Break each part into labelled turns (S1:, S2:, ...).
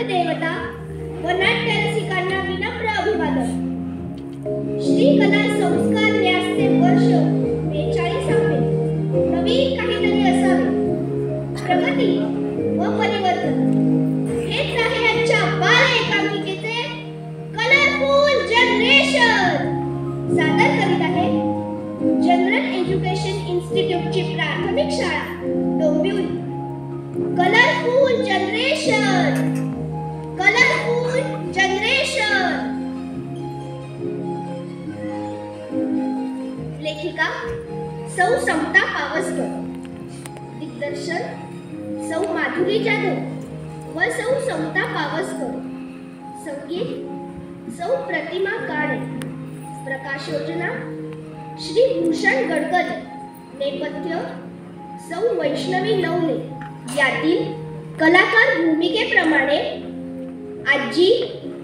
S1: देवता व नाट्य रसिकांना विनम्र अभिवादन। श्री कला संस्कार न्यासचे वर्ष 42 नवीन काहीतरी असावे, प्रगती व परिवर्तन हेच आहे आजच्या बाल एकांकिकेचे कलरफुल जनरेशन। सादर करीत आहे जनरल एज्युकेशन इन्स्टिट्यूटची प्राथमिक शाळा Dombivli. Colourful generation, colourful generation. लेखिका सौ समता पावसकर, दिग्दर्शन सौ माधुरी जाधव व सौ समता पावसकर, संगीत सौ प्रतिमा काणे, प्रकाश योजना श्री भूषण गडकरी, नेपथ्य सौ वैष्णवी नवले। यातील कलाकार भूमिकेप्रमाणे आजी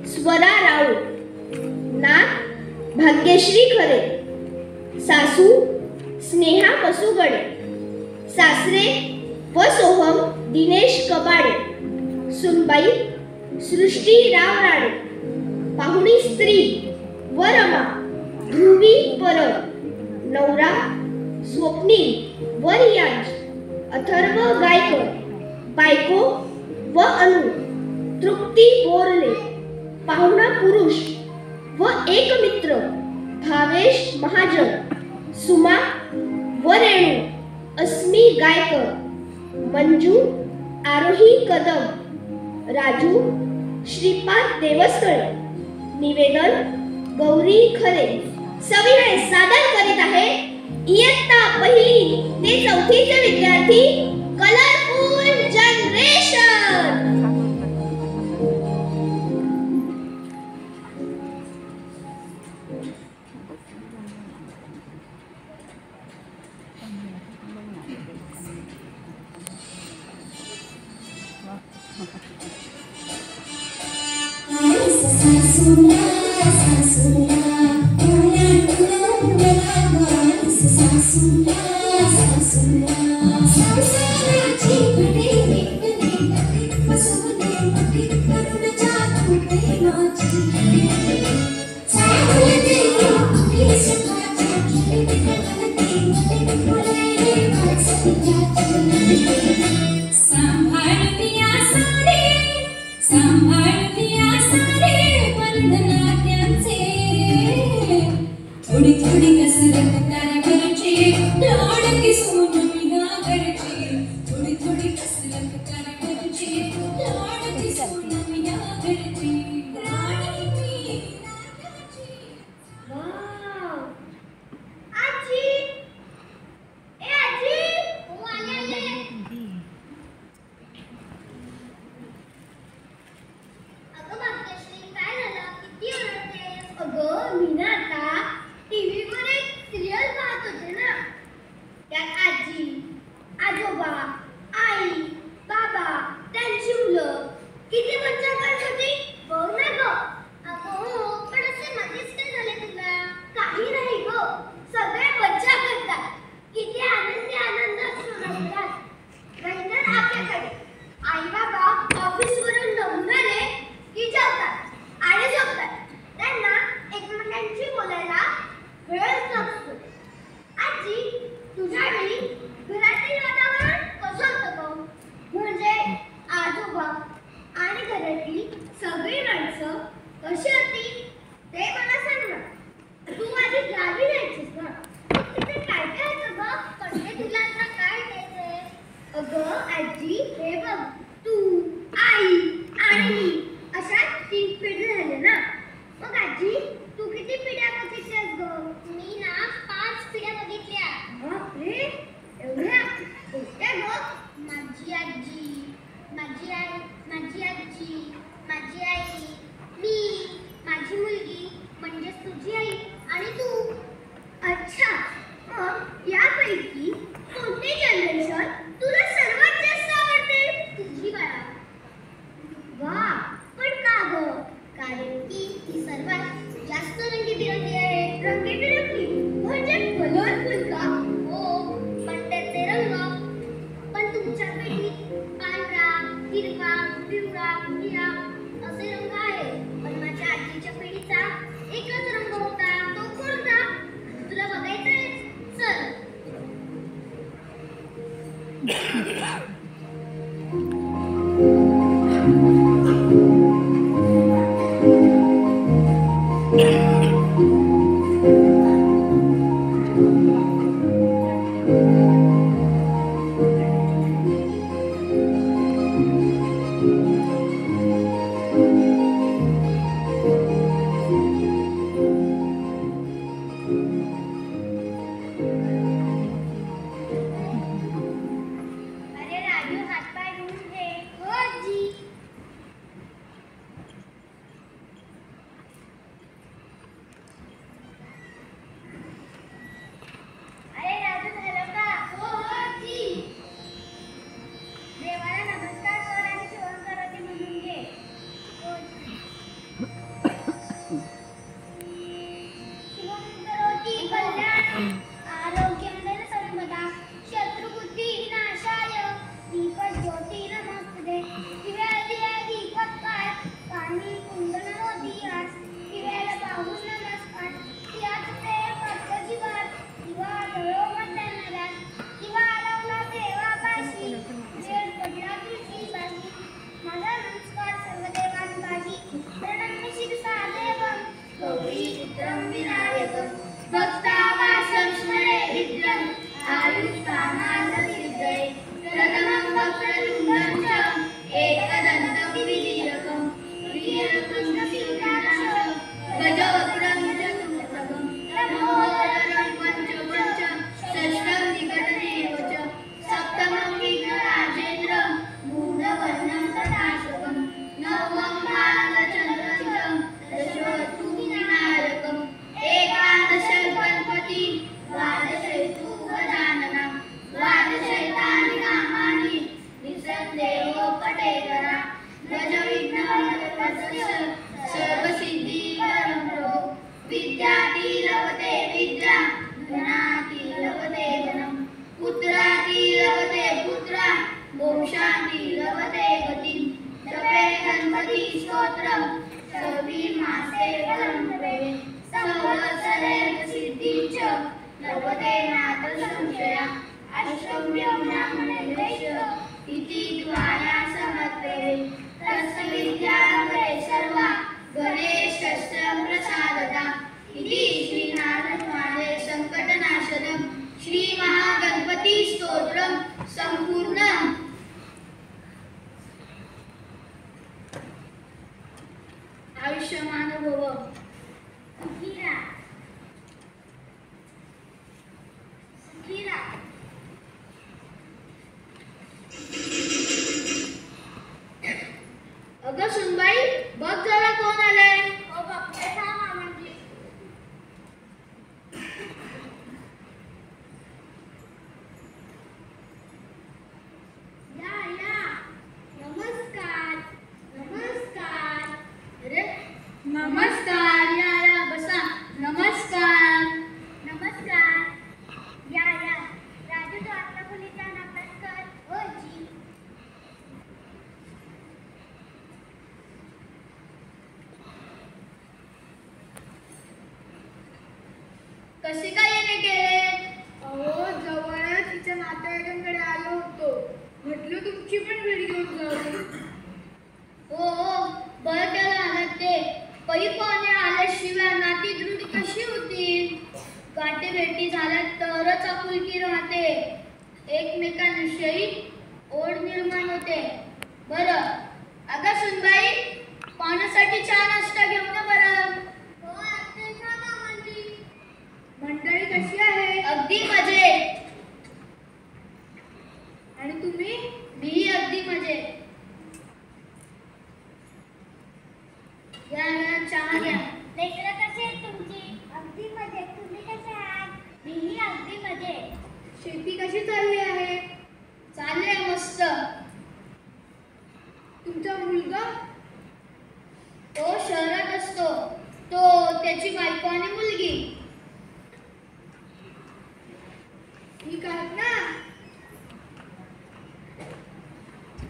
S1: स्वरा राऊळ, नात भाग्यश्री खरे, सासू स्नेहा मसुगडे, सासरे व सोहम दिनेश कबाडे, सुनबाई सृष्टी राव राणे, पाहुणी स्त्री व रमा ध्रुवी परब, नवरा स्वप्नील व रियाज, अथर्व गायकर, बायको व अनु तृप्ती बोरले, पाहुणा पुरुष व एक मित्र भावेश महाजन, सुमा व रेणू, अस्मी गायकर, मंजू आरोही कदम, राजू श्रीपाद देवस्थळे। निवेदन गौरी खरे। सविनय सादर करीत आहे इयत्ता पहिली ते चौथीचे विद्यार्थी कलरफुल जनरेशन।
S2: थोड़ी थोड़ी कसरत कर घरची लाड की सोन बिना घरची, थोड़ी थोड़ी कसरत कर घरची लाड की सोन बिना घरची, राणी मी नाकाची।
S1: वाव आजी, ए आजी, ओ आले। अगं भाग्यश्री काय झालं, किती ओरडतेस? अगं मी ना आता टीव्हीवर एक सिरियल पाहत होते ना, त्यात आजी आजोबा आई बाबा त्यांची मुलं किती मज्जा करत होती बघ ना गं। अगं हो, पण असे मध्येच काय झाले तुला? काही नाही गं, सगळे मज्जा करतात, किती आनंदी आनंद असतो रंगात। नंतर आपल्याकडे आई बाबा ऑफिसवरून दमून आले की जेवतात आणि झोपतात, त्यांना एकमेकांशी बोलायला वेळच नसतो। आजी तुझ्या वेळी घरातील वातावरण कसं होतं गं? म्हणजे आजोबा आणि घरातील सगळी माणसं कशी होती ते मला सांग ना। तू माझी गावी जायचीस ना, मग तिथे काय काय होतं गं? म्हणजे तुला आता काय द्यायचंय? अगं आजी हे बघ, तू आई आणि मी अशा 3 पिढ्या झाल्या ना, मग आजी तू किती पिढ्या बघितल्यास गं? मी ना 5 पिढ्या बघितल्या। बापरे, एवढ्या कोणत्या गं? माझी आजी, माझी आई, माझी आजी, माझी आई, मी, सर्वसिद्धिकरं प्रभो विद्याति लभते विद्या धनाति लभते धनं पुत्राति लभते पुत्रा मोक्षाति लभते गतिं जपे गणपति स्तोत्रं सविमासे वरं प्रवे संवत्सरेण सिद्धिं च लभते नाथ संशया अष्टम्यं ब्राह्मणेभ्यश्च इति द्वाया समर्पये तस्य विद्यावरे सर्वा गणेशस्य प्रसादता इति श्रीनारदमाले संकटनाशनम् श्री महागणपति स्तोत्रम संपूर्णम्। आयुष्यमान भव सुखीरा सुखीरा। अगं सुनबाई बघ जरा कोण आलंय. हो बघते थांब मामांजी. या या नमस्कार नमस्कार. अरे नमस्कार या या बसा. नमस्कार नमस्कार या या. राजू तो आपल्या मुलीचा नमस्कार. हो जी. कसे काय येणे केले.
S3: अहो जवळच तिच्या नातेवाईकांकडे आलो होतो. म्हटलं तुमची पण भेट घेऊन जाऊ.
S1: हो हो बरं केलं आलात ते. पै पाहुणे आल्याशिवाय नाती दृढ कशी होतील. गाठी भेटी झाल्या तरच आपुलकी राहते. एकमेकांविषयी ओढ निर्माण होते. बरं अगं सुनबाई पाहुण्यासाठी चहा नाश्ता घेऊन ना बरं. हो आत्ते छान मामांजी.
S3: मंडळी कशी आहे.
S1: अगदी मजेत.
S3: आणि तुम्ही.
S1: मी अगदी मजेत. या या चहा घ्या. लेकरं कशी आहेत तुमची. अगदी मजेत. तुम्ही कसे आहात. मीही अगदी मजेत.
S3: शेती कशी चालली आहे.
S1: चालले मस्त.
S3: तुमचा मुलगा.
S1: तो शहरात असतो. तो त्याची बायको आणि मुलगी.
S3: ठीक आहेत ना.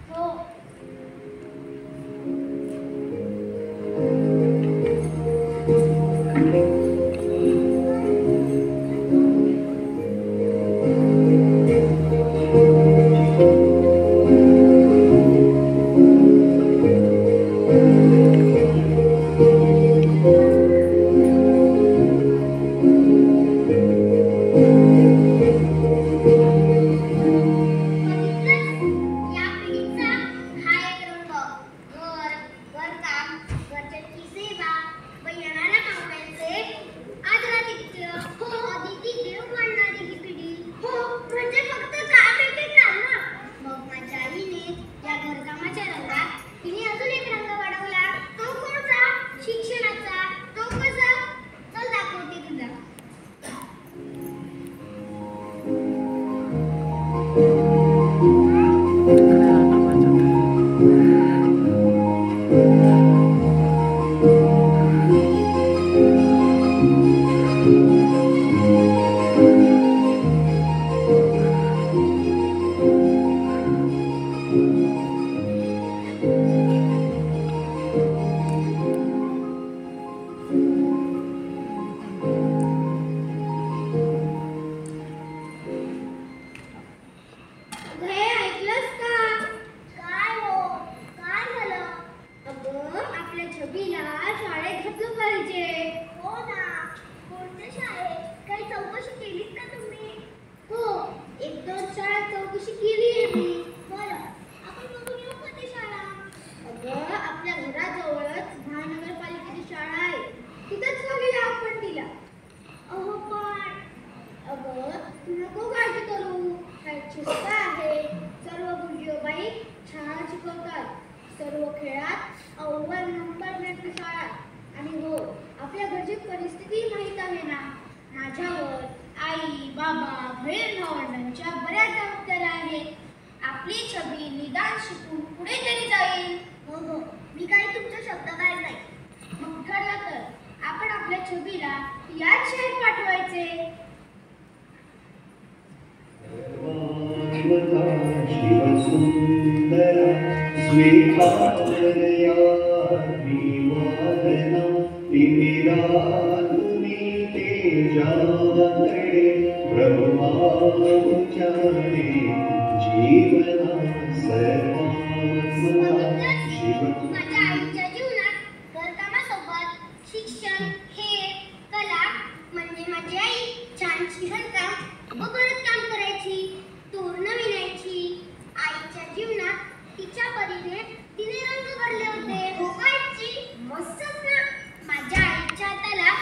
S1: हो या पिढीचा हा एक रंग. घर घरकाम घरच्यांची सेवा व येणाऱ्या पाहुण्यांचे आदरातिथ्य. हो अदिती देव मानणारी ही पिढी. हो म्हणजे फक्त काम भेटणार ना. मग माझ्या आईने या घरकामाच्या रंगात तिने अजून एक रंग वाढवला. तो कोणता. शिक्षणाचा. तो कसा. चल दाखवते तुला. हे ऐकलंस का. काय हो काय झालं. अगं आपल्या छबीला शाळेत घातलं पाहिजे. हो ना. कोणत्या शाळेत. काही चौकशी केलीत का तुम्ही. हो एक दोन शाळेत चौकशी केली आहे मी. बरं आपण बघून येऊ का ती शाळा. अगं आपल्या घराजवळच महानगरपालिकेची शाळा आहे. तिथंच बघूया आपण तिला. अहो पण अगं तू नको काळजी करू. शाळेत शिस्त आहे. सर्व गुंजीबाई छान शिकवतात. सर्व खेळात अव्वल नंबर मिळतो शाळा. आणि हो आपल्या घरची परिस्थिती माहीत आहे ना. माझ्यावर आई बाबा बहीण भावंडांच्या बऱ्याच जबाबदाऱ्या आहेत. आपली छबी निदान शिकून पुढे तरी जाईल. हो हो मी काही तुमच्या शब्दात
S4: स्वीकारया निवारणा तिमिरा तुम्ही तेजाकडे ब्रह्मा उच्चारे जीवना सर्वात्मा शिव
S1: माझ्या आईच्या जीवनात घरकामासोबत शिक्षण, खेळ, कला म्हणजे माझी आई छान शिवणकाम व भरतकाम करायची, तोरणं विणायची. आईच्या जीवनात तिच्या परीने तिने रंग भरले होते. हो का आजी? मस्तच ना. माझ्या आईच्या हाताला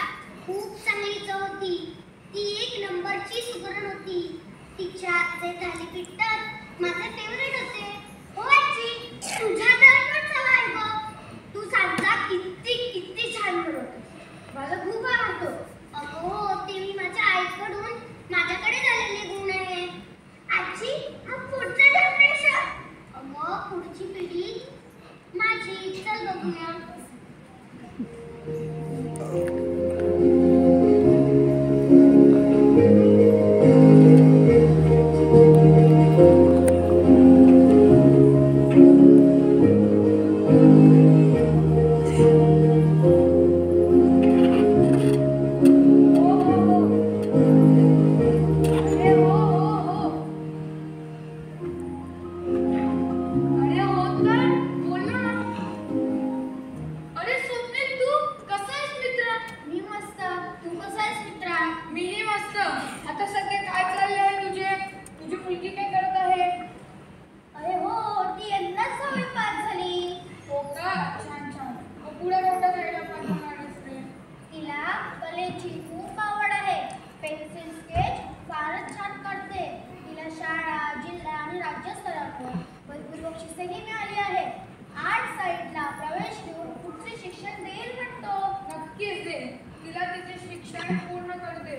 S1: खूप चांगली चव होती. ती एक नंबरची सुगरण होती. तिच्या हातचे थालीपीठ तर माझे फेवरेट होते. हो आजी, तुझ्या तर पण चव आहे बघ. तू सांजा किती किती छान बनवते. मला खूप आवडतो. अगो, ते मी माझ्या आईकडून माझ्याकडे झालेले गुण आहे. आजी, हा पुढचा जनरेशन. अगो, पुढची पिढी माझी. चल बघूया.
S3: अरे स्वप्नील, तू कसा आहेस मित्रा? मी मस्त. तू कसा आहेस मित्रा? मीही मस्त. आता सध्या काय चालले आहे तुझे? तुझी मुलगी काय करत आहे?
S1: अरे हो, ती यंदाच 6वी पास झाली.
S3: हो का? छान छान. मग पुढे मोठं करायला पाठवणार असते.
S1: तिला कलेची खूप आवड आहे. पेन्सिल स्केच फारच छान काढते. तिला शाळा, जिल्हा आणि राज्यस्तरावर भरपूर बक्षिसेही मिळाली आहे. आर्ट साईडला प्रवेश घेऊन पुढचे शिक्षण देईल म्हणतो.
S3: नक्कीच दे. तिला तिचे शिक्षण पूर्ण कर दे.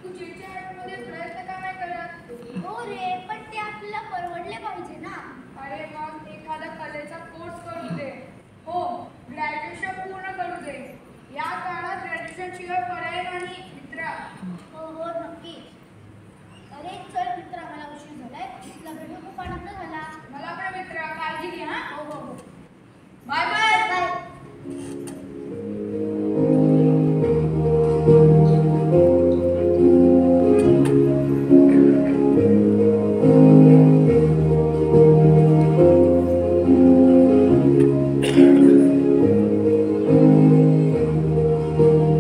S3: तू जीच्या आर्टमध्ये प्रयत्न का नाही करत?
S1: हो रे, पण ते आपल्याला परवडले पाहिजे ना.
S3: अरे मग एखादा कलेचा कोर्स करू दे. हो, ग्रॅज्युएशन पूर्ण करू दे. या काळात ग्रॅज्युएशन शिवाय पर्याय नाही मित्रा.
S1: हो हो, नक्की. अरे चल मित्रा, मला उशीर झालाय. तुला भेटू खूप आनंद झाला.
S3: मला पण मित्रा, काळजी घे हा.
S1: हो हो हो.
S3: Bye bye.
S1: बाय.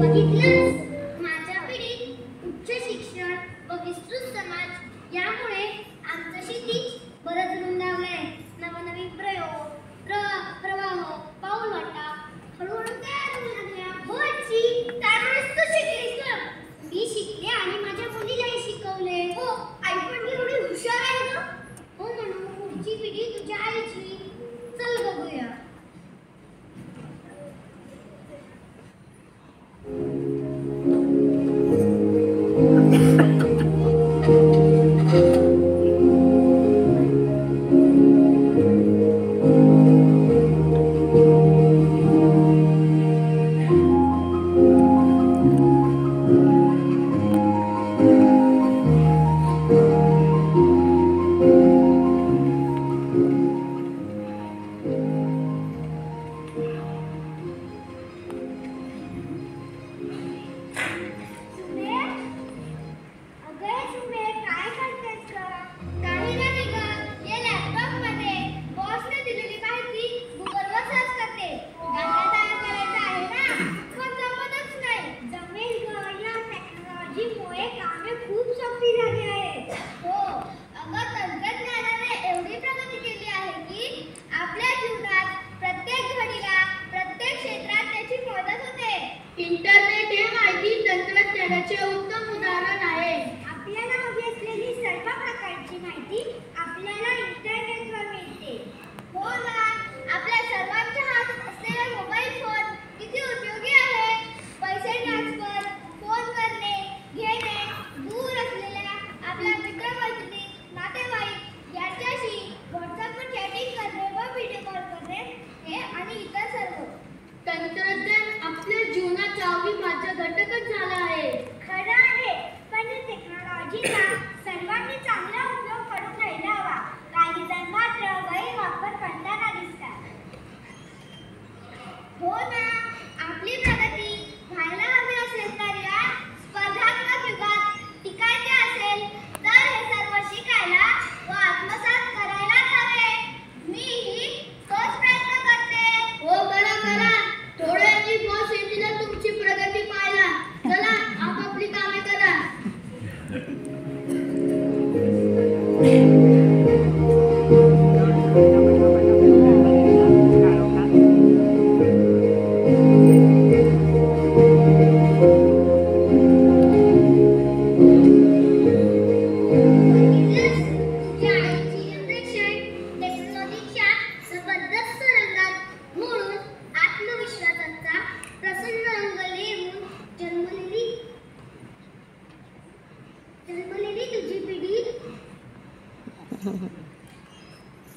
S1: बघितलंस, माझ्या पिढीत उच्च शिक्षण व विस्तृत समाज यामुळे आमचं क्षितिज बरंच रुंदावलंय. नवनवीन प्रयोग, प्रवाह, पाऊलवाटा हळूहळू तयार होऊ लागल्या. हो आजी, त्यामुळेच तू शिकलीस ना. मी शिकले आणि माझ्या मुलीलाही शिकवले. हो, आई पण एवढी हुशार आहे ना. हो, म्हणून पुढची पिढी तुझ्या आईची. चल बघूया. सर्वांनी चांगला उपयोग करून घ्यायला हवा. काही जण मात्र गैरवापर करताना दिसतात.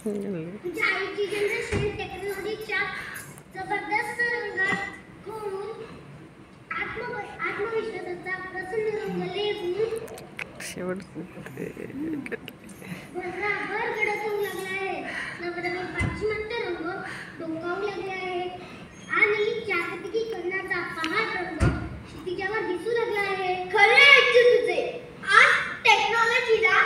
S1: तुझ्या आईची जनरेशन टेक्नॉलॉजीच्या जबरदस्त रंगात घोळून आत्मविश्वासाचा प्रसन्न रंग लेपून भरभर गडकवू लागला आहे. नवनवीन पाश्चिमात्य रंग डोकावू लागले आहे आणि जागतिकीकरणाचा पहाट रंग क्षितिजावर दिसू लागला आहे. खरे ऐकते तुझे, आज टेक्नॉलॉजीला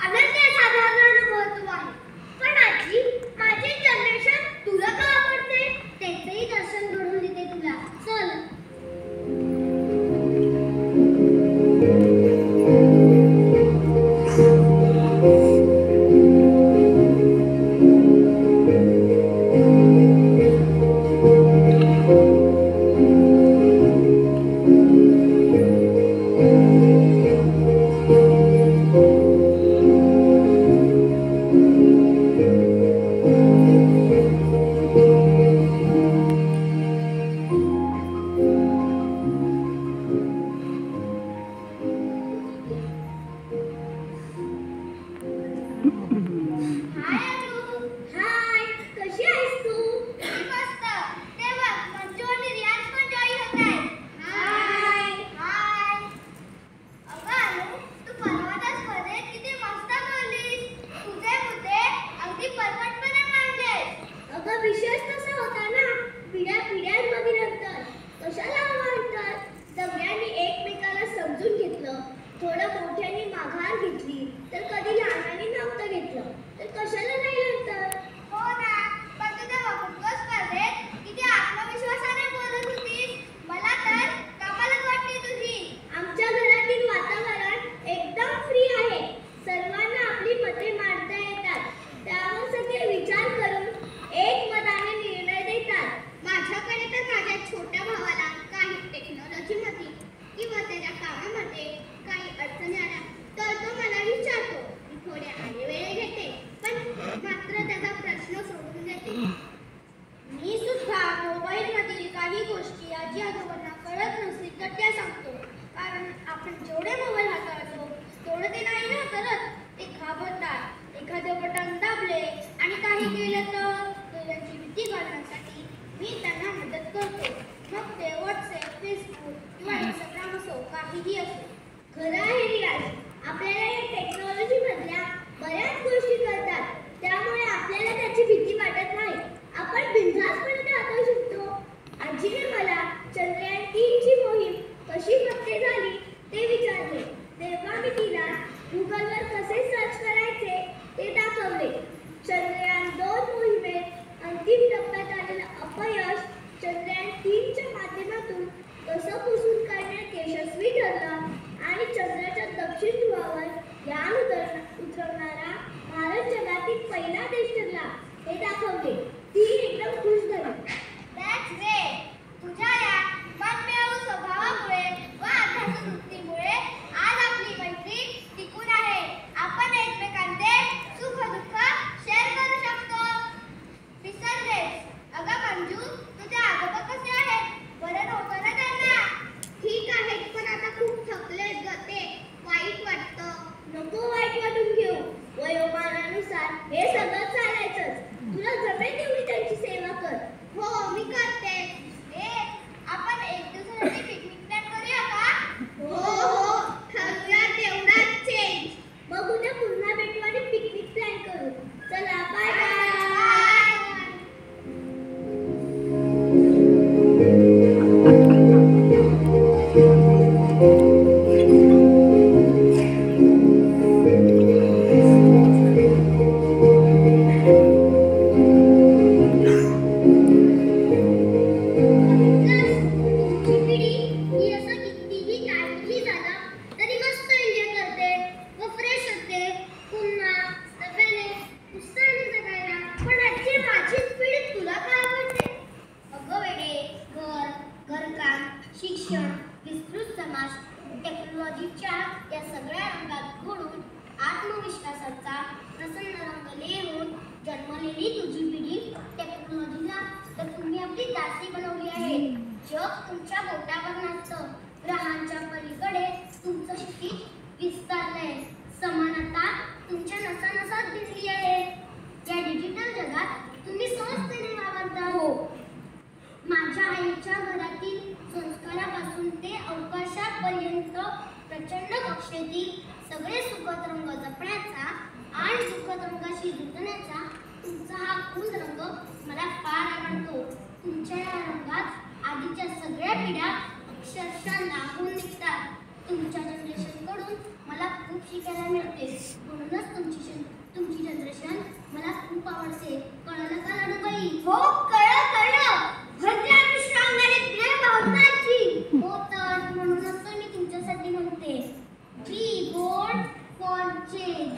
S1: अनन्यसाधारण महत्त्व आहे. पण आजी, माझे जनरेशन तुला का आवडते त्याचंही दर्शन घडवून देते तुला. चल. विशेष तसा होता ना, पिढ्यानमधील अंतर कशाला म्हणतात. सगळ्यांनी एकमेकाला समजून घेतलं, थोडं मोठ्याने माघार घेतली, तर कधी लहानाने नव्हतं घेतलं, तर कशाला नाही अंतर. हो ना, पण तू त्या वक्तृत्व स्पर्धेत किती आत्मविश्वासाने बोलत होतीस. मला तर कमालच वाटली तुझी. आमच्या घरातील वातावरण एकदम फ्री आहे. सर्वांना आपली मते मांडता येतात. त्यावर सगळे विचार करून एकमताने निर्णय देतात. माझ्याकडे तर माझ्या छोट्या भावाला काही टेक्नॉलॉजीमध्ये किंवा त्याच्या कामामध्ये काही अडचणी आल्या तर तो मला विचारतो. मी थोडे आढेवेळे घेते, पण मात्र त्याचा प्रश्न सोडून देते. मी सुद्धा मोबाईलमधील काही गोष्टी आजी आजोबांना कळत नसतील तर त्या सांगतो. कारण आपण जेवढे मोबाईल हाताळतो तेवढं ते नाही ना करत. ते घाबरतात. एखादे बटन दाबले आणि काही केलं तर त्यांची भीती घालण्यासाठी मी त्यांना मदत करतो. मग ते व्हॉट्सअप, फेसबुक किंवा इंस्टाग्राम असो, काहीही असो. खरं आहे रियाज, आपल्याला या टेक्नॉलॉजीमधल्या बऱ्याच गोष्टी कळतात. त्यामुळे आपल्याला त्याची भीती वाटत नाही. आपण बिनधास्तपणे ते हाताळू शकतो. आजीने मला चंद्रयान 3ची मोहीम कशी फत्ते झाली ते विचारले. तेव्हा मी तिला गुगलवर कसे सर्च करायचे ते दाखवले. चंद्रयान 2 मोहिमेत अंतिम टप्प्यात आलेलं अपयश चंद्रयान 3च्या माध्यमातून कसं पुसून काढण्यात यशस्वी ठरलं आणि चंद्राच्या दक्षिण ध्रुवावर यान उतरवणारा भारत जगातील पहिला देश ठरला हे दाखवले. ती एकदम खुश झाली. That's great. तुझ्या या मनमिळावू स्वभावामुळे व अभ्यासू वृत्तीमुळे आज आपली मैत्री टिकून आहे. आपण एकमेकांचे सुख दुःख शेअर करू शकतो. विसरलेस. अगं मंजू, तुझे आजोबा कसे आहेत? बरं नव्हतं ना त्यांना? ठीक आहेत, पण आता खूप थकलेत ग ते. वाईट वाटतं. नको वाईट वाटून घेऊ. वयोमानानुसार हे सगळं चालायचंच. तुला जमेल तेवढी त्यांची सेवा कर. हो, मी करते. आपण एक दिवसासाठी पिकनिक प्लॅन करूया का? हो, ठरवूया तेवढाच चेंज. मग उद्या पुन्हा भेटू आणि पिकनिक प्लॅन करू. चला, बाय बाय. शिक्षण, विस्तृत समाज, टेक्नॉलॉजीच्या या सगळ्या रंगात घोळून आत्मविश्वासाचा प्रसन्न रंग लेवून जन्मलेली तुझी पिढी टेक्नॉलॉजीला तर तुम्ही आपली दासी बनवली आहे. जग तुमच्या बोटावर नसतं. ग्रहांच्या पलीकडे तुमचं क्षितिज विस्तारलंय. समानता तुमच्या नसा नसात भिनली आहे. या डिजिटल आईच्या घरातील संस्कारापासून ते अवकाशापर्यंत प्रचंड कक्षेतील सगळे सुखद रंग जपण्याचा आणि दुःखद रंगाशी झुंजण्याचा तुमचा हा फुल रंग मला फार आवडतो. तुमच्या या रंगात आधीच्या सगळ्या पिढ्या अक्षरशः नाहून निघतात. तुमच्या जनरेशन कडून मला खूप शिकायला मिळते. म्हणूनच तुमची जनरेशन मला खूप आवडते. कळलं का लाडूबाई? हो कळलं. म्हणजे आम्ही स्ट्रॉंग आणि ब्रेव आहोत ना आजी. हो तर म्हणूनच तर मी तुमच्यासाठी म्हणते, बी बोल्ड फॉर चेंज.